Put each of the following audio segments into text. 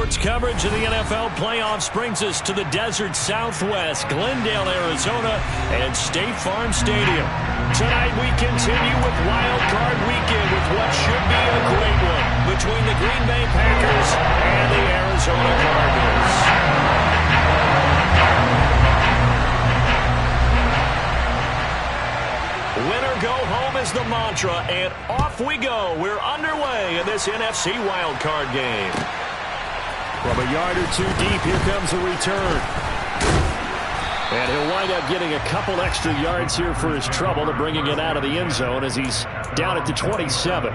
Sports coverage of the NFL playoffs brings us to the desert Southwest, Glendale, Arizona, and State Farm Stadium. Tonight we continue with Wild Card Weekend with what should be a great one between the Green Bay Packers and the Arizona Cardinals. Winner go home is the mantra, and off we go. We're underway in this NFC wildcard game. From a yard or two deep, here comes a return. And he'll wind up getting a couple extra yards here for his trouble to bringing it out of the end zone as he's down at the 27.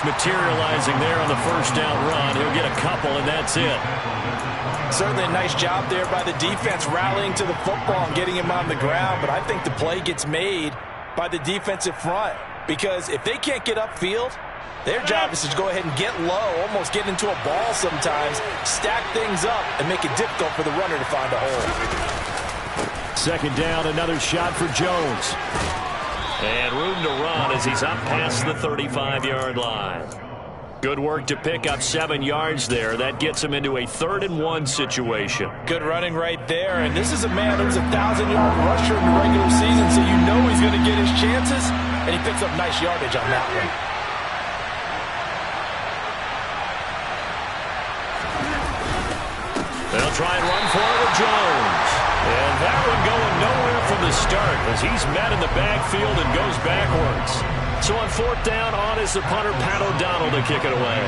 Materializing there on the first down run. He'll get a couple, and that's it. Certainly a nice job there by the defense rallying to the football and getting him on the ground, but I think the play gets made by the defensive front because if they can't get upfield, their job is to go ahead and get low, almost get into a ball sometimes, stack things up, and make it difficult for the runner to find a hole. Second down, another shot for Jones. And room to run as he's up past the 35-yard line. Good work to pick up 7 yards there. That gets him into a 3rd-and-1 situation. Good running right there. And this is a man that was a 1,000-yard rusher in the regular season, so you know he's going to get his chances. And he picks up nice yardage on that one. They'll try and run for it with Jones. And that one going nowhere from the start as he's met in the backfield and goes backwards. So on 4th down, on is the punter, Pat O'Donnell, to kick it away.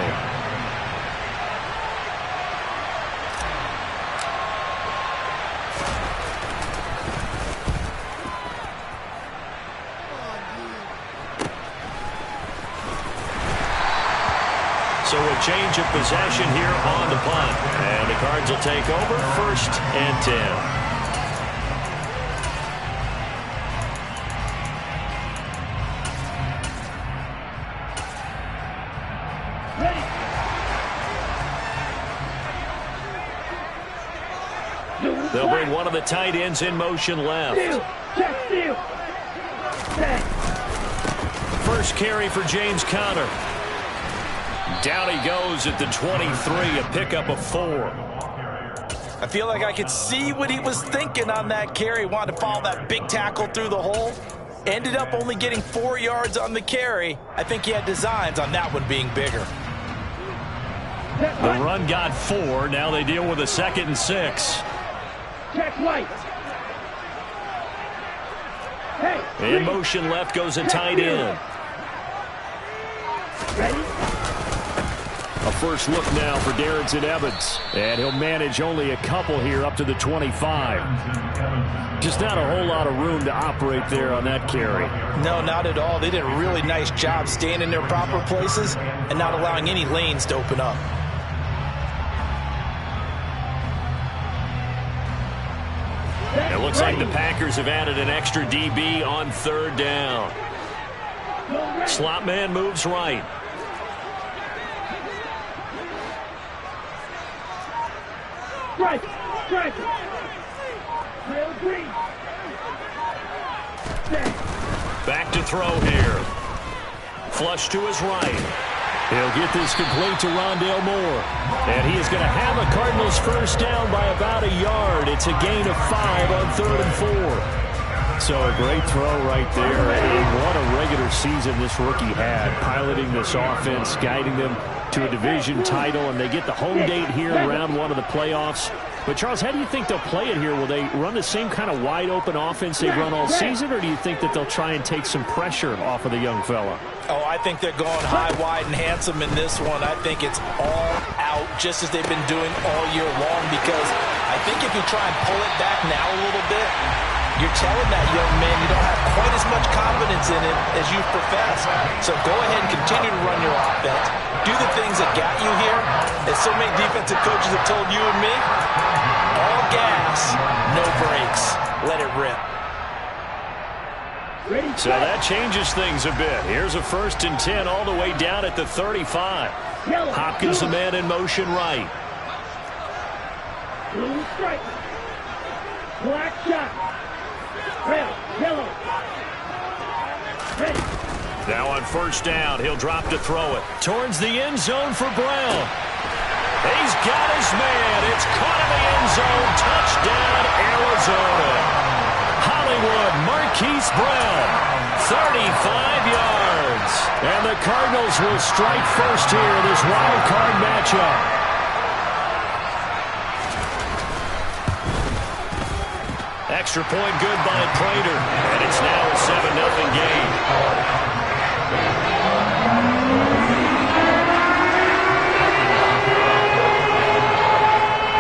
So a change of possession here on the punt. And the Cards will take over 1st and 10. They'll bring one of the tight ends in motion left. First carry for James Conner. Down he goes at the 23, a pickup of 4. I feel like I could see what he was thinking on that carry. Wanted to follow that big tackle through the hole. Ended up only getting 4 yards on the carry. I think he had designs on that one being bigger. The run got 4. Now they deal with a 2nd and 6. Check right. Hey, in motion left goes a tight end. Ready? A first look now for Darrynton Evans. And he'll manage only a couple here up to the 25. Just not a whole lot of room to operate there on that carry. No, not at all. They did a really nice job staying in their proper places and not allowing any lanes to open up. It looks like the Packers have added an extra DB on 3rd down. Slot man moves right. Right. Back to throw here. Flush to his right. He'll get this complete to Rondale Moore. And he is going to have a Cardinals first down by about a yard. It's a gain of 5 on 3rd and 4. So a great throw right there. And what a regular season this rookie had, piloting this offense, guiding them to a division title, and they get the home date here in round 1 of the playoffs. But, Charles, how do you think they'll play it here? Will they run the same kind of wide-open offense they've run all season, or do you think that they'll try and take some pressure off of the young fella? Oh, I think they're going high, wide, and handsome in this one. I think it's all out, just as they've been doing all year long, because I think if you try and pull it back now a little bit, You're telling that young man you don't have quite as much confidence in him as you profess. So go ahead and continue to run your offense. Do the things that got you here. As so many defensive coaches have told you and me, all gas, no brakes. Let it rip. So that changes things a bit. Here's a 1st and 10 all the way down at the 35. Hopkins the man in motion right. Blue stripe. Black shot. Red, yellow. Ready. Now on 1st down, he'll drop to throw it. Towards the end zone for Brown. He's got his man. It's caught in the end zone. Touchdown, Arizona. Hollywood Marquise Brown, 35 yards. And the Cardinals will strike first here in this wild card matchup. Extra point good by Prater. And it's now a 7-0 game.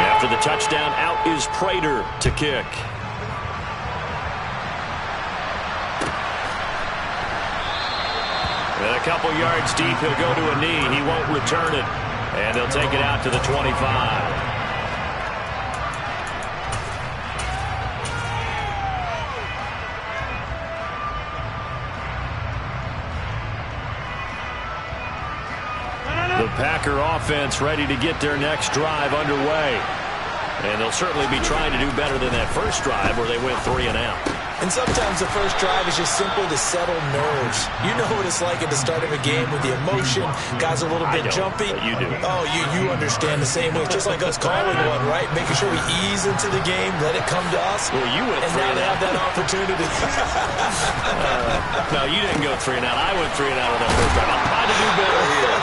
After the touchdown, out is Prater to kick. And a couple yards deep, he'll go to a knee. He won't return it. And they'll take it out to the 25. The Packer offense ready to get their next drive underway. And they'll certainly be trying to do better than that first drive where they went 3 and out. And sometimes the first drive is just simply to settle nerves. You know what it's like at the start of a game with the emotion. Guys are a little bit jumpy. But you do. Oh, you understand the same way. It's just like us calling one, right? Making sure we ease into the game, let it come to us. Well, you went 3 and out. And now they have that opportunity. No, you didn't go 3 and out. I went 3 and out on that first drive. I'm trying to do better here.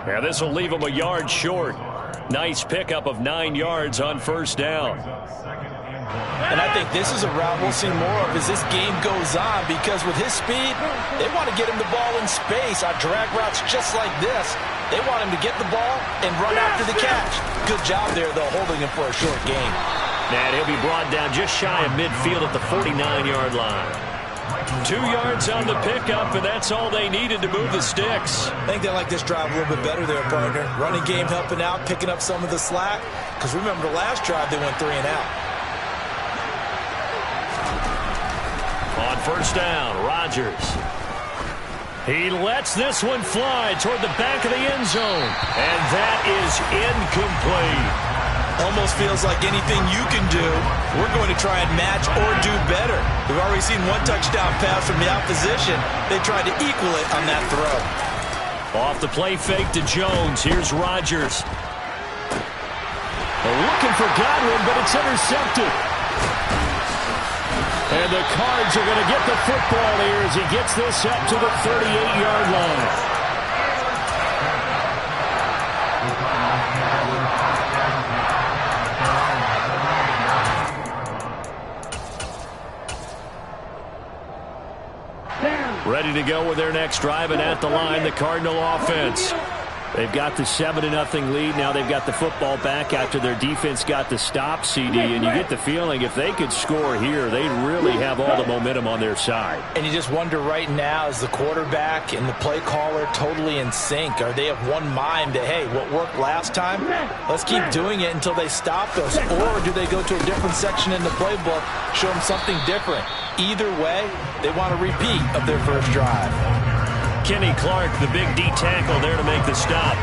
Yeah, this will leave them a yard short. Nice pickup of 9 yards on 1st down. And I think this is a route we'll see more of as this game goes on, because with his speed, they want to get him the ball in space. Our drag routes just like this. They want him to get the ball and run after the catch. Good job there, though, holding him for a short gain. And he'll be brought down just shy of midfield at the 49-yard line. 2 yards on the pickup, and that's all they needed to move the sticks. I think they like this drive a little bit better there, partner. Running game helping out, picking up some of the slack. Because remember, the last drive they went 3 and out. On 1st down, Rodgers. He lets this one fly toward the back of the end zone. And that is incomplete. Almost feels like anything you can do, we're going to try and match or do better. We've already seen one touchdown pass from the opposition. They tried to equal it on that throw. Off the play fake to Jones. Here's Rodgers. Looking for Godwin, but it's intercepted. And the Cards are going to get the football here as he gets this up to the 38-yard line. Ready to go with their next drive, and at the line, the Cardinal offense. They've got the 7-0 lead. Now they've got the football back after their defense got the stop, CD. And you get the feeling if they could score here, they'd really have all the momentum on their side. And you just wonder right now, is the quarterback and the play caller totally in sync? Are they of one mind that, hey, what worked last time, let's keep doing it until they stop us? Or do they go to a different section in the playbook, show them something different? Either way, they want a repeat of their first drive. Kenny Clark, the big D tackle there to make the stop.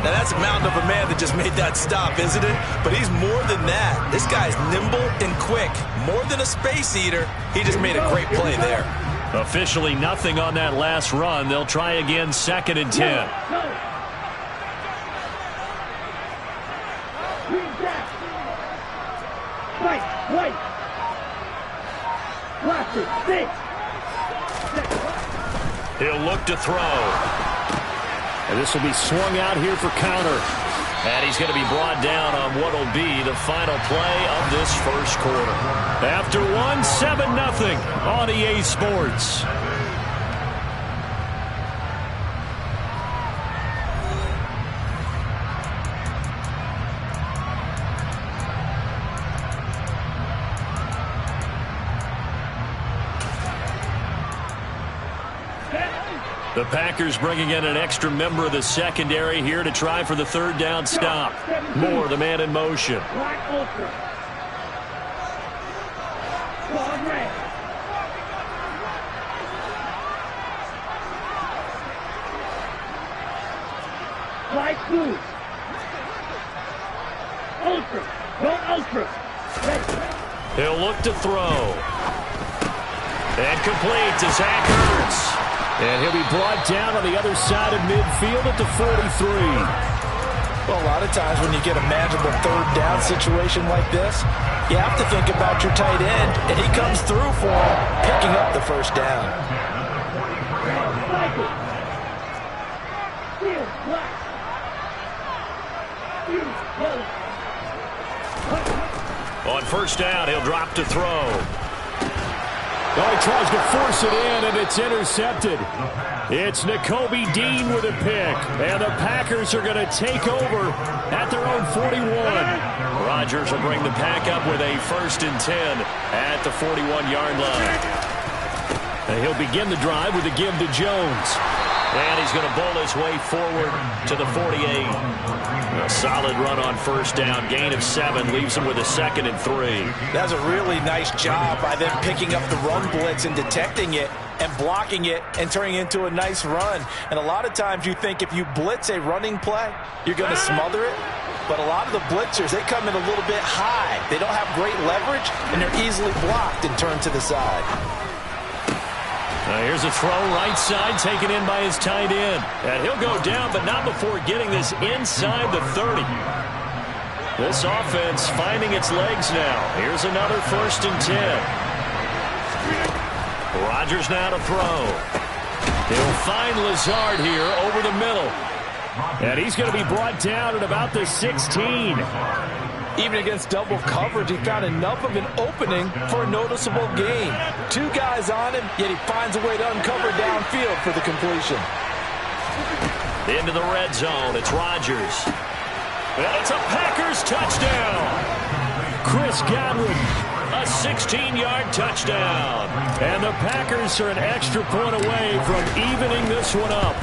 Now that's a mountain of a man that just made that stop, isn't it? But he's more than that. This guy's nimble and quick. More than a space eater, he just made a great play there. Officially nothing on that last run. They'll try again, 2nd and 10. White. Left it, six. He'll look to throw. And this will be swung out here for counter. And he's going to be brought down on what will be the final play of this first quarter. After one, 7-0 on EA Sports. The Packers bringing in an extra member of the secondary here to try for the third down stop. Moore, the man in motion. Black Ultra. Squad red. Black blue. Ultra. Go Ultra. Red. He'll look to throw. And complete to Zach Ertz. And he'll be brought down on the other side of midfield at the 43. Well, a lot of times when you get a manageable third down situation like this, you have to think about your tight end, and he comes through for him, picking up the first down. On first down, he'll drop to throw. Oh, he tries to force it in, and it's intercepted. It's Nakobe Dean with a pick, and the Packers are going to take over at their own 41. Rodgers will bring the pack up with a 1st and 10 at the 41-yard line. And he'll begin the drive with a give to Jones. And he's going to bowl his way forward to the 48. A solid run on first down. Gain of 7 leaves him with a 2nd and 3. That's a really nice job by them picking up the run blitz and detecting it and blocking it and turning it into a nice run. And a lot of times you think if you blitz a running play, you're going to smother it. But a lot of the blitzers, they come in a little bit high. They don't have great leverage, and they're easily blocked and turned to the side. Here's a throw right side taken in by his tight end. And he'll go down, but not before getting this inside the 30. This offense finding its legs now. Here's another 1st and 10. Rodgers now to throw. He'll find Lazard here over the middle. And he's going to be brought down at about the 16. Even against double coverage, he found enough of an opening for a noticeable gain. 2 guys on him, yet he finds a way to uncover downfield for the completion. Into the red zone, it's Rodgers. And it's a Packers touchdown. Chris Godwin, a 16-yard touchdown. And the Packers are an extra point away from evening this one up.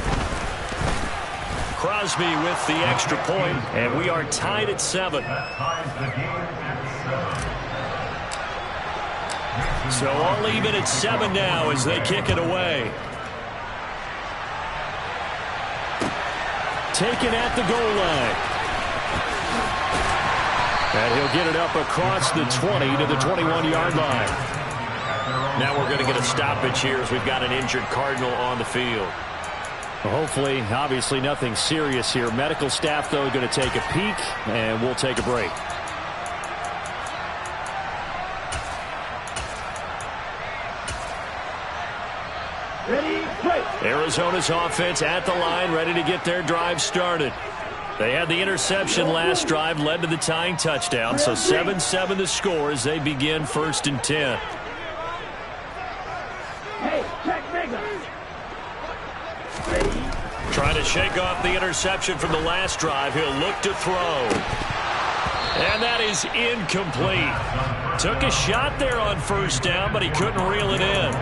Crosby with the extra point, and we are tied at 7. So all even at 7 now as they kick it away. Taken at the goal line. And he'll get it up across the 20 to the 21-yard line. Now we're going to get a stoppage here as we've got an injured Cardinal on the field. Hopefully, obviously nothing serious here. Medical staff, though, going to take a peek, and we'll take a break. Ready, play. Arizona's offense at the line, ready to get their drive started. They had the interception last drive, led to the tying touchdown, so 7-7 the score as they begin 1st and 10. Hey, check Mega. Trying to shake off the interception from the last drive. He'll look to throw. And that is incomplete. Took a shot there on first down, but he couldn't reel it in.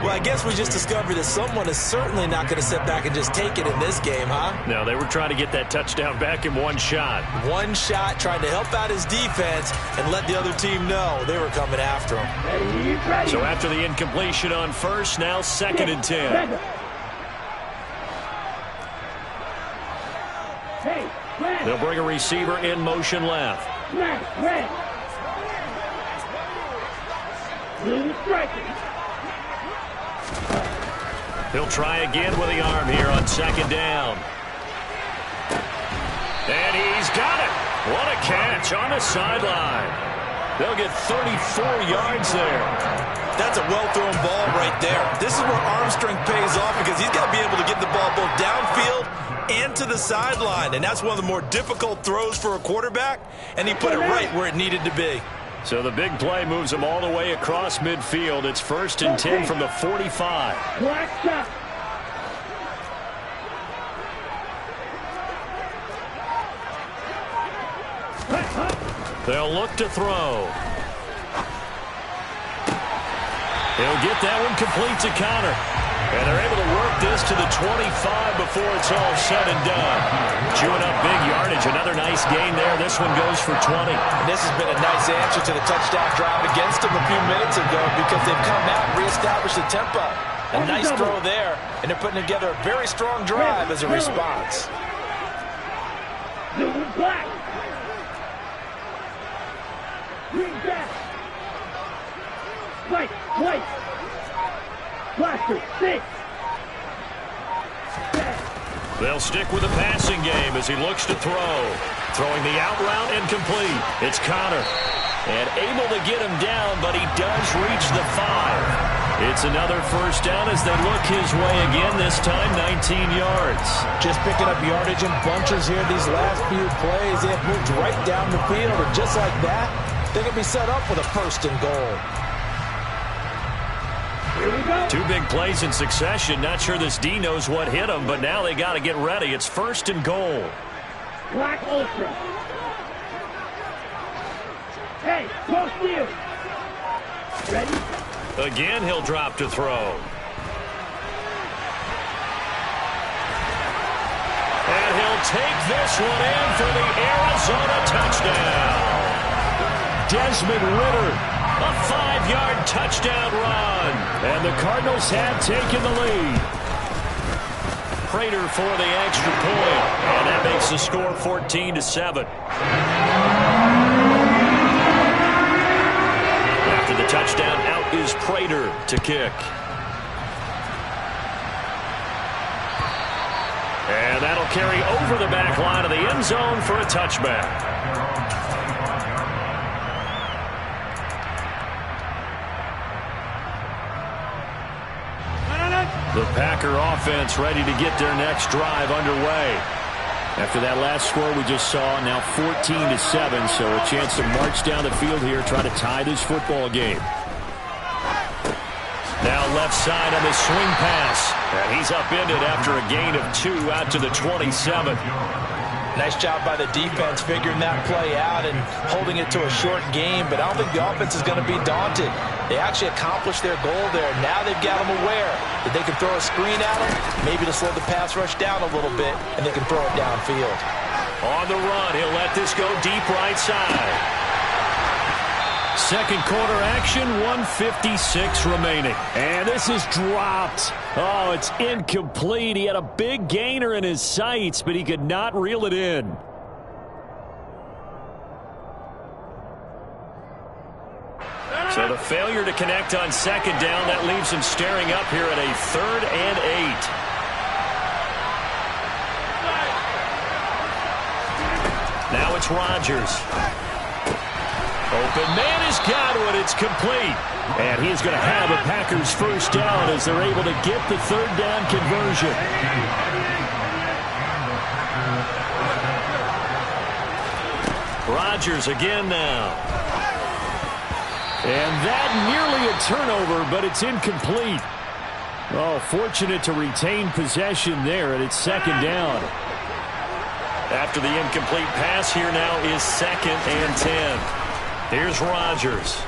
Well, I guess we just discovered that someone is certainly not going to sit back and just take it in this game, huh? No, they were trying to get that touchdown back in one shot. One shot, trying to help out his defense and let the other team know they were coming after him. Ready. So after the incompletion on first, now 2nd and 10. Mega. Hey, red. They'll bring a receiver in motion left. Smash, red. Blue striking. He'll try again with the arm here on 2nd down. And he's got it. What a catch on the sideline. They'll get 34 yards there. That's a well-thrown ball right there. This is where arm strength pays off because he's got to be able to get the ball both downfield and to the sideline. And that's one of the more difficult throws for a quarterback. And he put it right where it needed to be. So the big play moves him all the way across midfield. It's 1st and 10 from the 45. Black shot. They'll look to throw. He'll get that one complete to Connor. And they're able to work this to the 25 before it's all said and done. Chewing up big yardage. Another nice gain there. This one goes for 20. And this has been a nice answer to the touchdown drive against them a few minutes ago because they've come out and reestablished the tempo. A nice throw there, and they're putting together a very strong drive as a response. Blue black. Green back. White. Blaster, 6. They'll stick with the passing game as he looks to throw. Throwing the out route incomplete. It's Connor. And able to get him down, but he does reach the 5. It's another first down as they look his way again, this time 19 yards. Just picking up yardage in bunches here these last few plays. They have moved right down the field, and just like that, they can be set up with a 1st and goal. Here we go. 2 big plays in succession. Not sure this D knows what hit him, but now they got to get ready. It's 1st and goal. Black Ultra. Hey, close to you. Ready? Again, he'll drop to throw. And he'll take this one in for the Arizona touchdown. Desmond Ridder, a 5-yard touchdown run. And the Cardinals have taken the lead. Prater for the extra point. And that makes the score 14-7. After the touchdown, out is Prater to kick. And that'll carry over the back line of the end zone for a touchback. The Packer offense ready to get their next drive underway. After that last score we just saw, now 14-7, so a chance to march down the field here, try to tie this football game. Now left side on the swing pass, and he's upended after a gain of 2 out to the 27. Nice job by the defense figuring that play out and holding it to a short game, but I don't think the offense is going to be daunted. They actually accomplished their goal there. Now they've got them aware that they can throw a screen at them, maybe to slow the pass rush down a little bit, and they can throw it downfield. On the run, he'll let this go deep right side. Second quarter action, 1:56 remaining. And this is dropped. Oh, it's incomplete. He had a big gainer in his sights, but he could not reel it in. So the failure to connect on second down, that leaves him staring up here at a 3rd and 8. Now it's Rodgers. Open man has got it. It's complete. And he's going to have a Packers first down as they're able to get the 3rd down conversion. Rodgers again now. And that nearly a turnover, but it's incomplete. Oh, fortunate to retain possession there, and it's 2nd down. After the incomplete pass, here now is 2nd and 10. Here's Rodgers.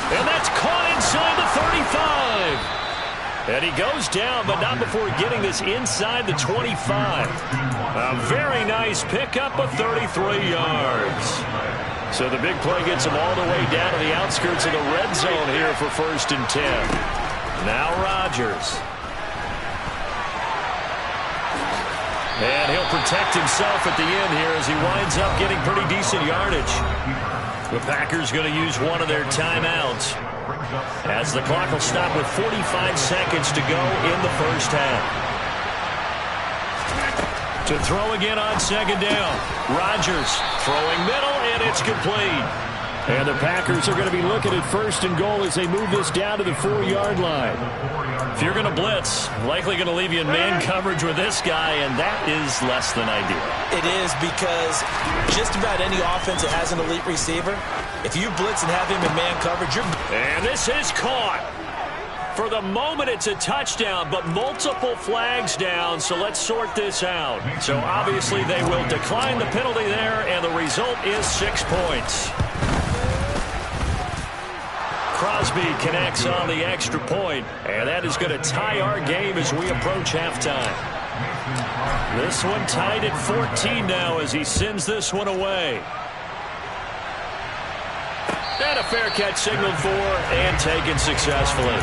And that's caught inside the 35. And he goes down, but not before getting this inside the 25. A very nice pickup of 33 yards. So the big play gets him all the way down to the outskirts of the red zone here for 1st and 10. Now Rodgers. And he'll protect himself at the end here as he winds up getting pretty decent yardage. The Packers going to use one of their timeouts as the clock will stop with 45 seconds to go in the first half. To throw again on 2nd down. Rodgers throwing middle, and it's complete. And the Packers are going to be looking at 1st and goal as they move this down to the 4-yard line. If you're going to blitz, likely going to leave you in man coverage with this guy, and that is less than ideal. It is, because just about any offense that has an elite receiver, if you blitz and have him in man coverage, you're... And this is caught. For the moment, it's a touchdown, but multiple flags down, so let's sort this out. So obviously they will decline the penalty there, and the result is 6 points. Crosby connects on the extra point, and that is going to tie our game as we approach halftime. This one tied at 14 now as he sends this one away. And a fair catch signaled for and taken successfully.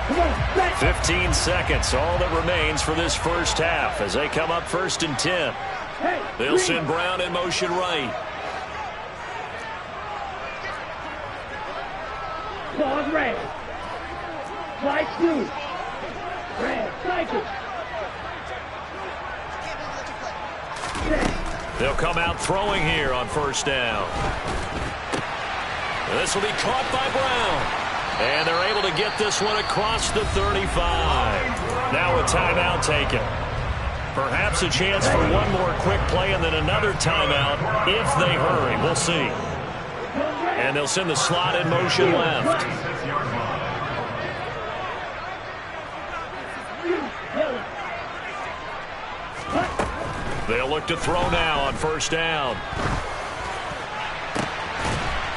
Come on, back. 15 seconds, all that remains for this first half as they come up 1st and 10. Hey, They'll send Brown in motion right. Claws red. Slide two. Red, cycle. Set. They'll come out throwing here on 1st down. This will be caught by Brown. And they're able to get this one across the 35. Now a timeout taken. Perhaps a chance for one more quick play and then another timeout if they hurry. We'll see. And they'll send the slot in motion left. They'll look to throw now on 1st down.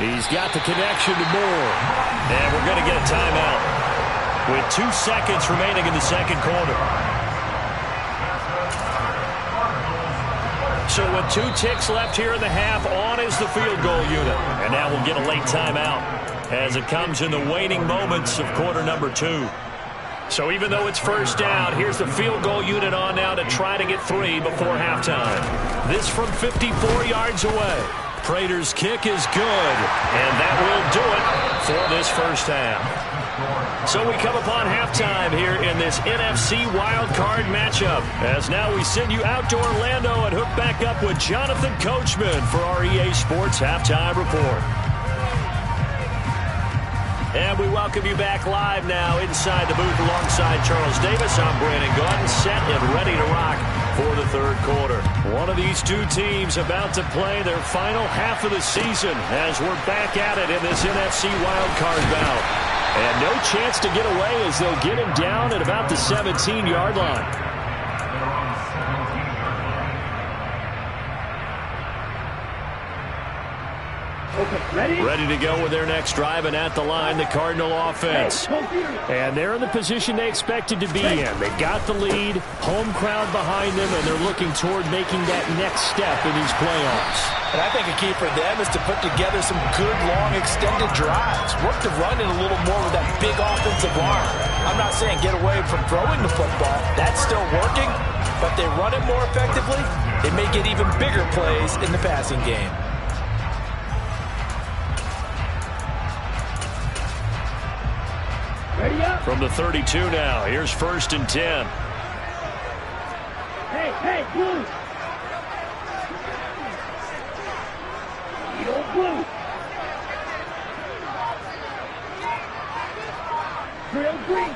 He's got the connection to Moore. And we're going to get a timeout with 2 seconds remaining in the second quarter. So with 2 ticks left here in the half, on is the field goal unit. And now we'll get a late timeout as it comes in the waning moments of quarter number 2. So even though it's 1st down, here's the field goal unit on now to try to get 3 before halftime. This from 54 yards away. Prater's kick is good, and that will do it for this first half. So we come upon halftime here in this NFC wildcard matchup, as now we send you out to Orlando and hook back up with Jonathan Coachman for our EA Sports Halftime Report. And we welcome you back live now inside the booth alongside Charles Davis. I'm Brandon Gaudin, set and ready to rock for the third quarter. One of these 2 teams about to play their final half of the season as we're back at it in this NFC wildcard bout. And no chance to get away as they'll get him down at about the 17-yard line. Okay, Ready to go with their next drive, and at the line, the Cardinal offense. And they're in the position they expected to be in. They've got the lead, home crowd behind them, and they're looking toward making that next step in these playoffs. And I think a key for them is to put together some good, long, extended drives. Work the run in a little more with that big offensive arm. I'm not saying get away from throwing the football. That's still working, but they run it more effectively. They may get even bigger plays in the passing game. Ready up. From the 32 now, here's 1st and 10. Hey, blue. You blue. Real green.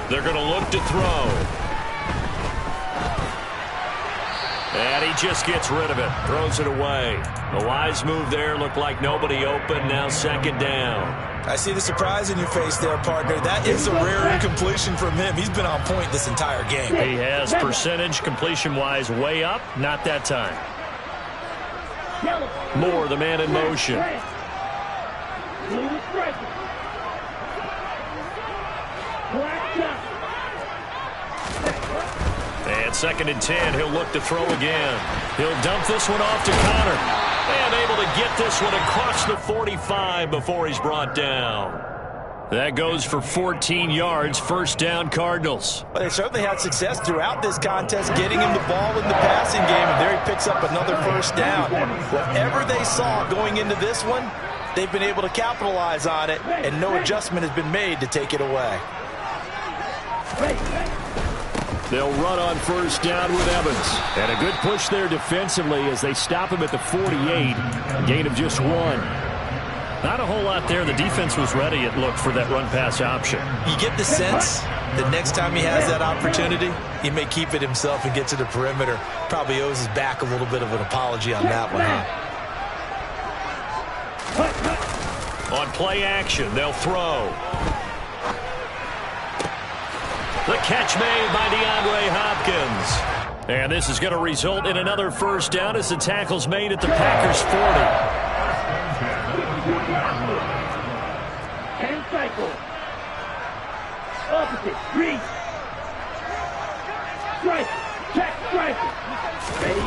They're going to look to throw. And he just gets rid of it, throws it away. A wise move there, looked like nobody open, now 2nd down. I see the surprise in your face there, partner. That is a rare incompletion from him. He's been on point this entire game. He has percentage completion-wise way up, not that time. Moore, the man in motion. Blue is striking. Black shot. And 2nd and 10, he'll look to throw again. He'll dump this one off to Connor. And able to get this one across the 45 before he's brought down. That goes for 14 yards, 1st down Cardinals. Well, they certainly had success throughout this contest getting him the ball in the passing game, and there he picks up another 1st down. Whatever they saw going into this one, they've been able to capitalize on it, and no adjustment has been made to take it away. They'll run on 1st down with Evans. And a good push there defensively as they stop him at the 48. A gain of just 1. Not a whole lot there. The defense was ready, it looked, for that run-pass option. You get the sense that next time he has that opportunity, he may keep it himself and get to the perimeter. Probably owes his back a little bit of an apology on that one, huh? On play action, they'll throw. The catch made by DeAndre Hopkins. And this is going to result in another first down as the tackle's made at the Packers' 40. And cycle. Opposite. Reach. Strike. Check striker. Ready.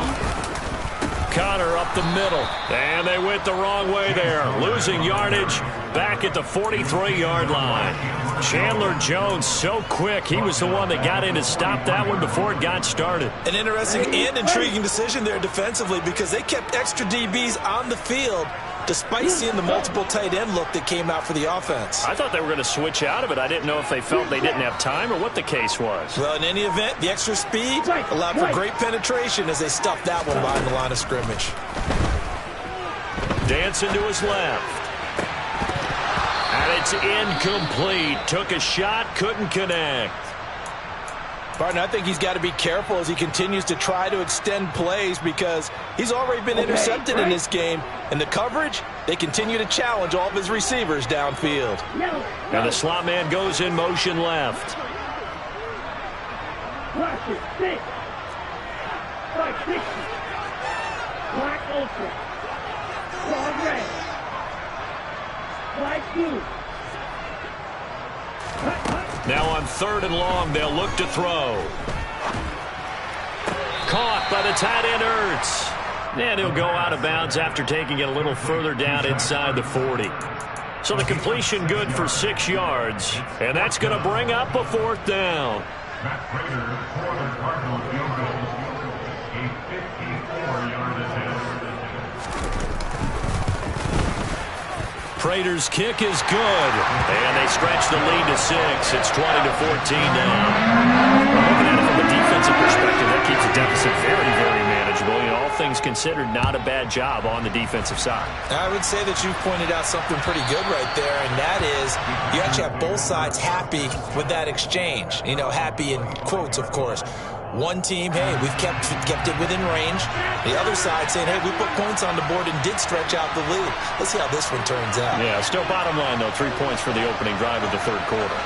Connor up the middle. And they went the wrong way there. Losing yardage back at the 43-yard line. Chandler Jones so quick. He was the one that got in to stop that one before it got started. An interesting and intriguing decision there defensively because they kept extra DBs on the field despite seeing the multiple tight end look that came out for the offense. I thought they were going to switch out of it. I didn't know if they felt they didn't have time or what the case was. Well, in any event, the extra speed allowed for great penetration as they stuffed that one behind the line of scrimmage. Dancing to his left. And it's incomplete. Took a shot, couldn't connect. Barton, I think he's got to be careful as he continues to try to extend plays because he's already been intercepted in this game. And the coverage, they continue to challenge all of his receivers downfield. And the slot man goes in motion left. Flash it. 6. 560. Black ultra. Broad red. Light blue. Now on 3rd and long, they'll look to throw. Caught by the tight end Ertz. And he'll go out of bounds after taking it a little further down inside the 40. So the completion good for 6 yards. And that's going to bring up a 4th down. Matt Prater for the Cardinal field goal. A 54-yard attempt. Prater's kick is good. And they stretch the lead to 6. It's 20-14 now. Looking at it from a defensive perspective, that keeps the deficit very, very manageable. You know, all things considered, not a bad job on the defensive side. I would say that you pointed out something pretty good right there, and that is you actually have both sides happy with that exchange. You know, happy in quotes, of course. One team, hey, we've kept it within range. The other side saying, hey, we put points on the board and did stretch out the lead. Let's see how this one turns out. Yeah, still bottom line, though, 3 points for the opening drive of the 3rd quarter.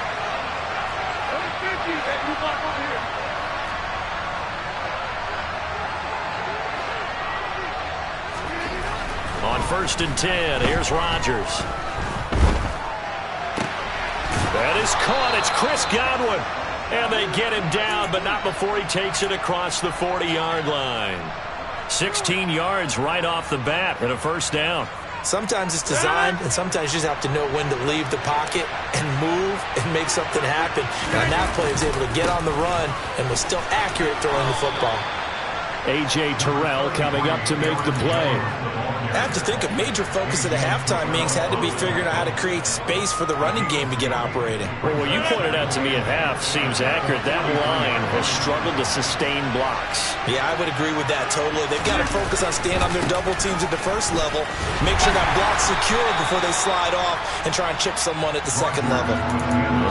On 1st and 10, here's Rodgers. That is caught. It's Chris Godwin. And they get him down, but not before he takes it across the 40-yard line. 16 yards right off the bat and a 1st down. Sometimes it's designed, and sometimes you just have to know when to leave the pocket and move and make something happen. And on that play, he was able to get on the run and was still accurate throwing the football. A.J. Terrell coming up to make the play. I have to think a major focus of the halftime meetings had to be figuring out how to create space for the running game to get operating. Well, what you pointed out to me at half seems accurate. That line has struggled to sustain blocks. Yeah, I would agree with that totally. They've got to focus on staying on their double teams at the 1st level, make sure that block's secure before they slide off and try and chip someone at the 2nd level.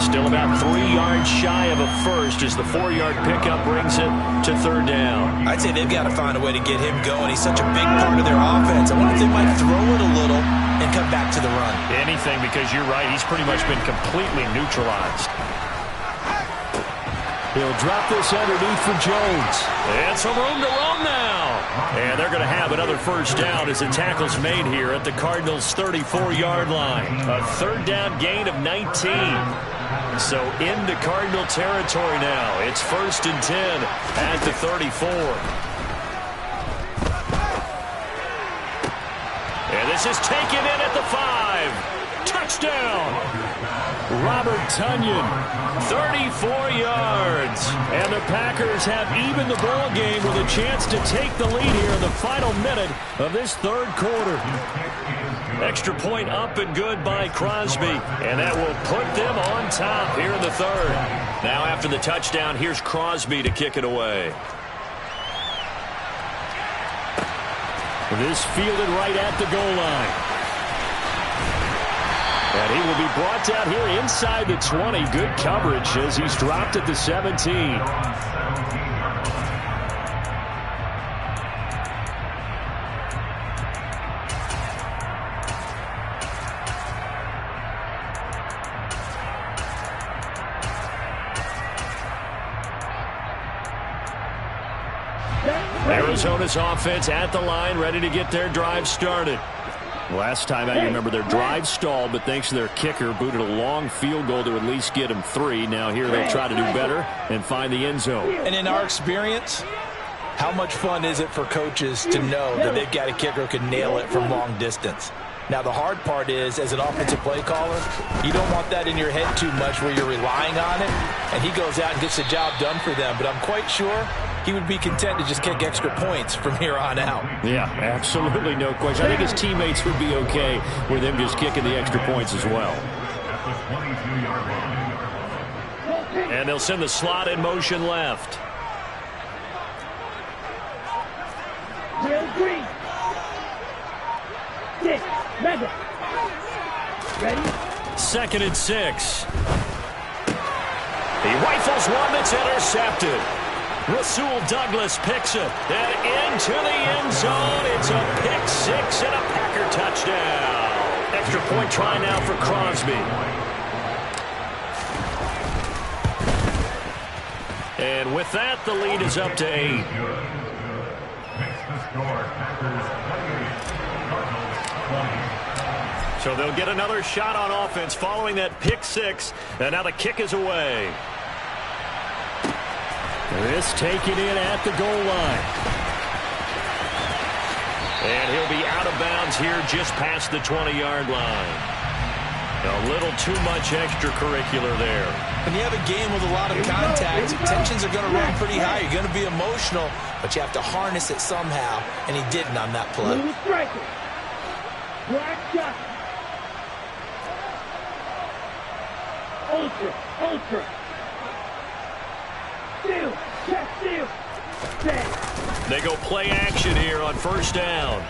Still about 3 yards shy of a 1st as the 4-yard pickup brings it to 3rd down. I'd say they've got to find a way to get him going. He's such a big part of their offense. I wonder if they might throw it a little and come back to the run. Anything, because you're right. He's pretty much been completely neutralized. He'll drop this underneath for Jones. And some room to roam now. And they're going to have another 1st down as the tackle's made here at the Cardinals' 34-yard line. A 3rd down gain of 19. So into Cardinal territory now. It's 1st and 10 at the 34. And this is taken in at the 5. Touchdown. Robert Tonyan, 34 yards. And the Packers have evened the ball game with a chance to take the lead here in the final minute of this 3rd quarter. Extra point up and good by Crosby. And that will put them on top here in the 3rd. Now after the touchdown, here's Crosby to kick it away. This fielded right at the goal line. He will be brought down here inside the 20. Good coverage as he's dropped at the 17. Arizona's offense at the line, ready to get their drive started. Last time out, you remember their drive stalled, but thanks to their kicker, booted a long field goal to at least get them 3. Now here they'll try to do better and find the end zone. And in our experience, how much fun is it for coaches to know that they've got a kicker who can nail it from long distance? Now, the hard part is, as an offensive play caller, you don't want that in your head too much where you're relying on it, and he goes out and gets the job done for them. But I'm quite sure he would be content to just kick extra points from here on out. Yeah, absolutely no question. I think his teammates would be okay with him just kicking the extra points as well. And they'll send the slot in motion left. Will Green. 6. Mega. Ready? 2nd and 6. He rifles one that's intercepted. Rasul Douglas picks it. And into the end zone. It's a pick 6 and a Packer touchdown. Extra point try now for Crosby. And with that, the lead is up to 8. So they'll get another shot on offense following that pick 6. And now the kick is away. This taken in at the goal line. And he'll be out of bounds here just past the 20-yard line. A little too much extracurricular there. When you have a game with a lot of contact, tensions are going to run pretty high. You're going to be emotional, but you have to harness it somehow, and he didn't on that play. Blue striker. Black Johnson. Ultra. Steal. Check steal. Stay. They go play action here on first down.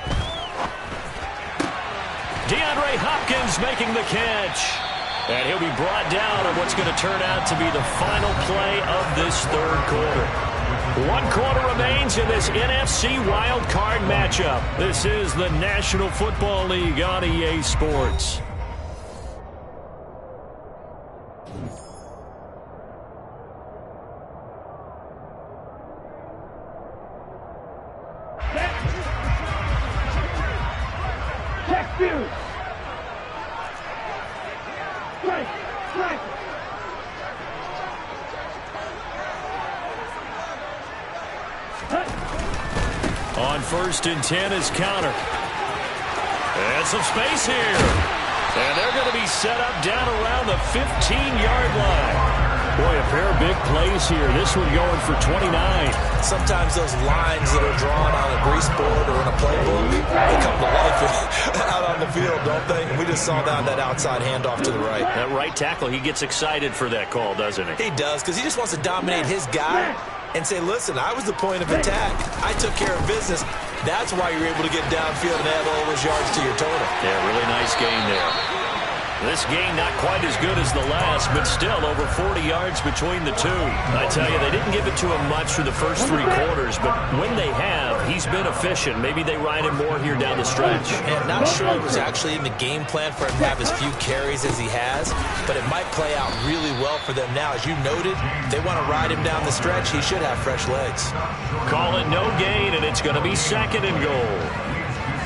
DeAndre Hopkins making the catch. And he'll be brought down on what's going to turn out to be the final play of this third quarter. 1 quarter remains in this NFC Wild Card matchup. This is the National Football League on EA Sports. Check view. Strike. On 1st and 10 is counter. And some space here. And they're going to be set up down around the 15-yard line. Boy, a pair of big plays here. This one going for 29. Sometimes those lines that are drawn on a grease board or in a playbook, they come to life out on the field, don't they? And we just saw that outside handoff to the right. That right tackle, he gets excited for that call, doesn't he? He does, because he just wants to dominate his guy and say, listen, I was the point of attack. I took care of business. That's why you're able to get downfield and add all those yards to your total. Yeah, really nice game there. This game not quite as good as the last, but still over 40 yards between the two. I tell you, they didn't give it to him much for the first 3 quarters, but when they have, he's been efficient. Maybe they ride him more here down the stretch. And not sure it was actually in the game plan for him to have as few carries as he has, but it might play out really well for them now. As you noted, if they want to ride him down the stretch, he should have fresh legs. Call it no gain, and it's going to be 2nd and goal.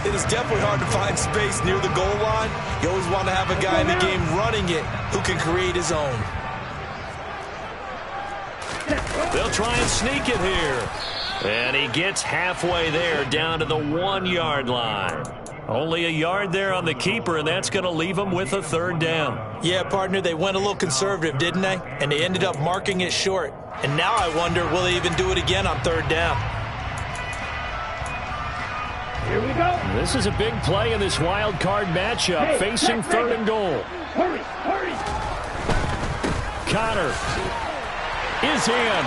It is definitely hard to find space near the goal line. You always want to have a guy in the game running it who can create his own. They'll try and sneak it here. And he gets halfway there down to the 1-yard line. Only a yard there on the keeper, and that's going to leave him with a 3rd down. Yeah, partner, they went a little conservative, didn't they? And they ended up marking it short. And now I wonder, will they even do it again on 3rd down? Here we go. This is a big play in this wild card matchup, facing 3rd and goal. Hurry. Connor is in.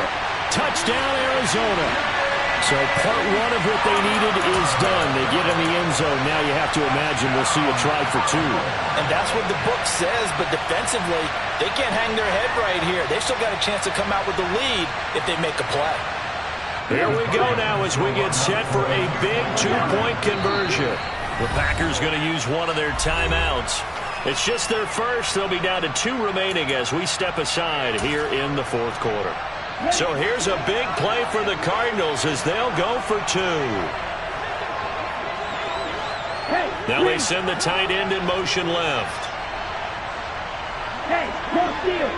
Touchdown, Arizona. So part one of what they needed is done. They get in the end zone. Now you have to imagine we'll see a try for two. And that's what the book says, but defensively, they can't hang their head right here. They've still got a chance to come out with the lead if they make a play. Here we go now as we get set for a big two-point conversion. The Packers going to use one of their timeouts. It's just their first. They'll be down to 2 remaining as we step aside here in the fourth quarter. So here's a big play for the Cardinals as they'll go for 2. Now they send the tight end in motion left. Hey, no steal.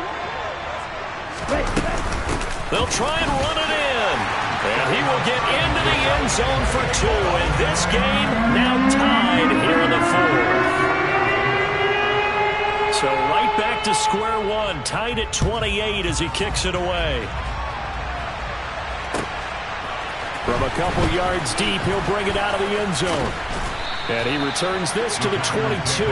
They'll try and run it in. And he will get into the end zone for 2. And this game now tied here in the fourth. So right back to square one, tied at 28 as he kicks it away. From a couple yards deep, he'll bring it out of the end zone. And he returns this to the 22.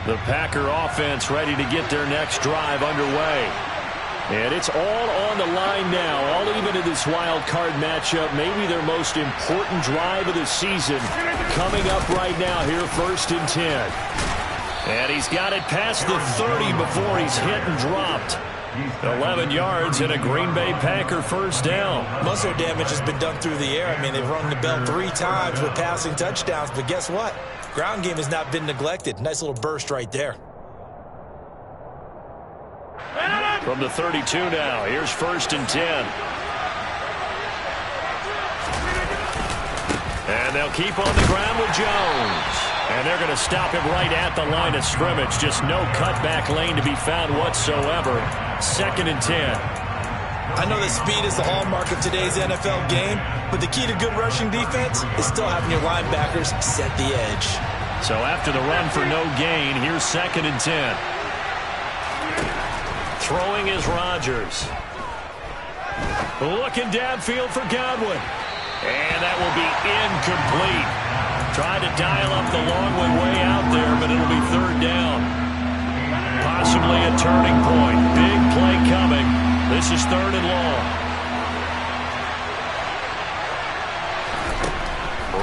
The Packer offense ready to get their next drive underway. And it's all on the line now, all even in this wild card matchup. Maybe their most important drive of the season coming up right now here, 1st and 10. And he's got it past the 30 before he's hit and dropped. 11 yards and a Green Bay Packer first down. Most of their damage has been done through the air. I mean, they've rung the bell 3 times with passing touchdowns, but guess what? Ground game has not been neglected. Nice little burst right there. From the 32 now, here's 1st and 10. And they'll keep on the ground with Jones. And they're going to stop him right at the line of scrimmage. Just no cutback lane to be found whatsoever. 2nd and 10. I know that speed is the hallmark of today's NFL game, but the key to good rushing defense is still having your linebackers set the edge. So after the run for no gain, here's 2nd and 10. Throwing is Rodgers. Looking downfield for Godwin. And that will be incomplete. Tried to dial up the long one way out there, but it'll be 3rd down. Possibly a turning point. Big play coming. This is 3rd and long.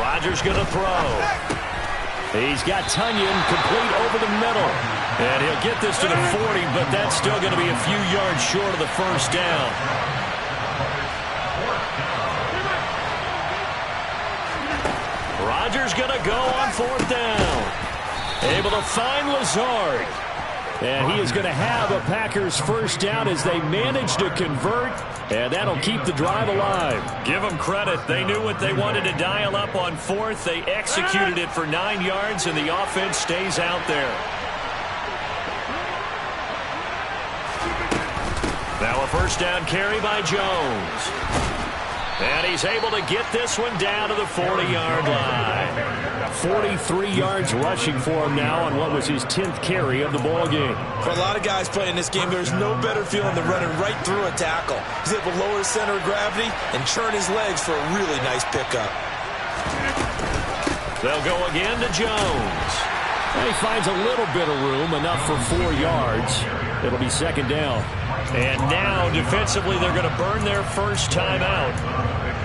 Rodgers going to throw. He's got Tunyon complete over the middle. And he'll get this to the 40, but that's still going to be a few yards short of the first down. Rodgers going to go on 4th down. Able to find Lazard. And he is going to have a Packers first down as they manage to convert. And that'll keep the drive alive. Give them credit. They knew what they wanted to dial up on 4th. They executed it for 9 yards, and the offense stays out there. Now a first down carry by Jones. And he's able to get this one down to the 40-yard line. 43 yards rushing for him now on what was his 10th carry of the ballgame. For a lot of guys playing this game, there's no better feeling than running right through a tackle. He's able to lower his center of gravity and churn his legs for a really nice pickup. They'll go again to Jones. And he finds a little bit of room, enough for 4 yards. It'll be 2nd down. And now, defensively, they're going to burn their first timeout.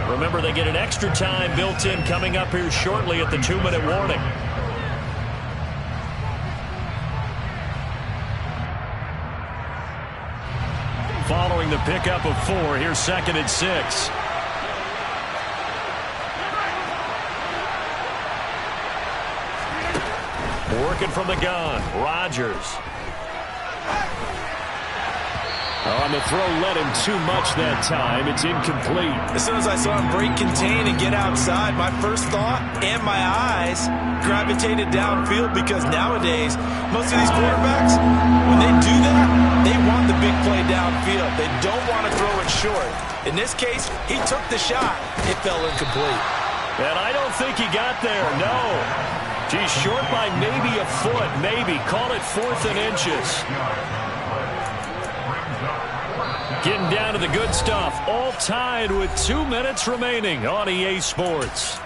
Remember, they get an extra time built in coming up here shortly at the 2-minute warning. Following the pickup of 4, here's 2nd and 6. Working from the gun, Rodgers. On the throw, led him too much that time. It's incomplete. As soon as I saw him break contain and get outside, my first thought and my eyes gravitated downfield, because nowadays, most of these quarterbacks, when they do that, they want the big play downfield. They don't want to throw it short. In this case, he took the shot. It fell incomplete. And I don't think he got there, no. He's short by maybe a foot, maybe. Call it 4th and inches. Getting down to the good stuff. All tied with 2 minutes remaining on EA Sports.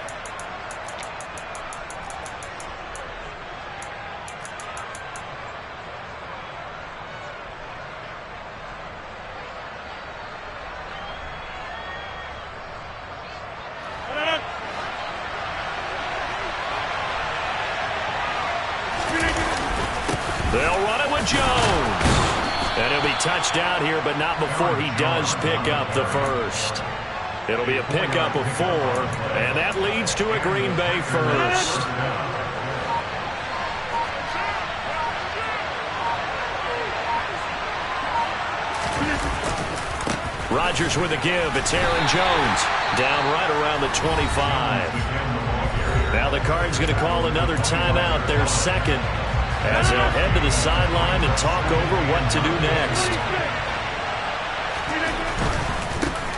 Jones. And he'll be touched out here, but not before he does pick up the first. It'll be a pickup of 4, and that leads to a Green Bay first. Rodgers with a give. It's Aaron Jones down right around the 25. Now the Cards going to call another timeout, their second, as they'll head to the sideline and talk over what to do next.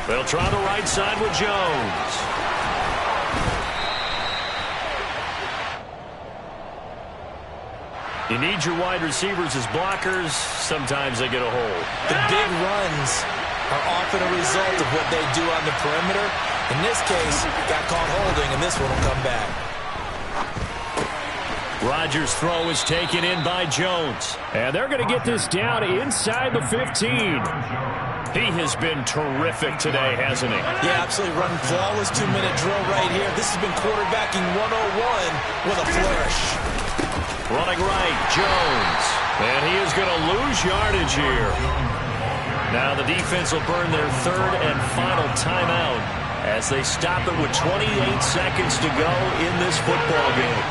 They'll try the right side with Jones. You need your wide receivers as blockers. Sometimes they get a hold. The big runs are often a result of what they do on the perimeter. In this case, got caught holding, and this one will come back. Rodgers' throw is taken in by Jones. And they're going to get this down inside the 15. He has been terrific today, hasn't he? Yeah, absolutely. Running flawless 2-minute drill right here. This has been quarterbacking 101 with a flourish. Running right, Jones. And he is going to lose yardage here. Now the defense will burn their third and final timeout as they stop it with 28 seconds to go in this football game.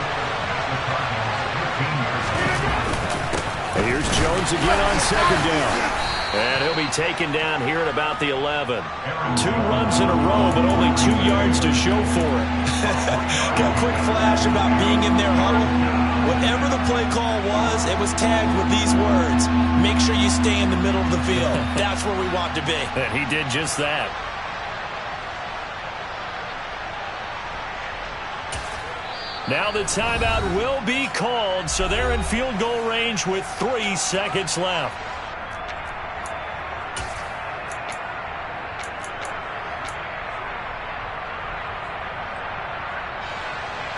And here's Jones again on second down. And he'll be taken down here at about the 11. 2 runs in a row, but only 2 yards to show for it. Got a quick flash about being in their huddle. Whatever the play call was, it was tagged with these words: make sure you stay in the middle of the field. That's where we want to be. And he did just that. Now the timeout will be called, so they're in field goal range with 3 seconds left.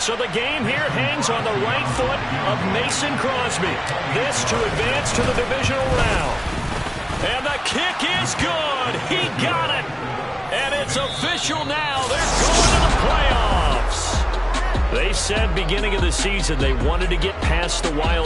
So the game here hangs on the right foot of Mason Crosby. This to advance to the divisional round. And the kick is good. He got it. And it's official now. They're going to the playoffs. They said beginning of the season they wanted to get past the Wild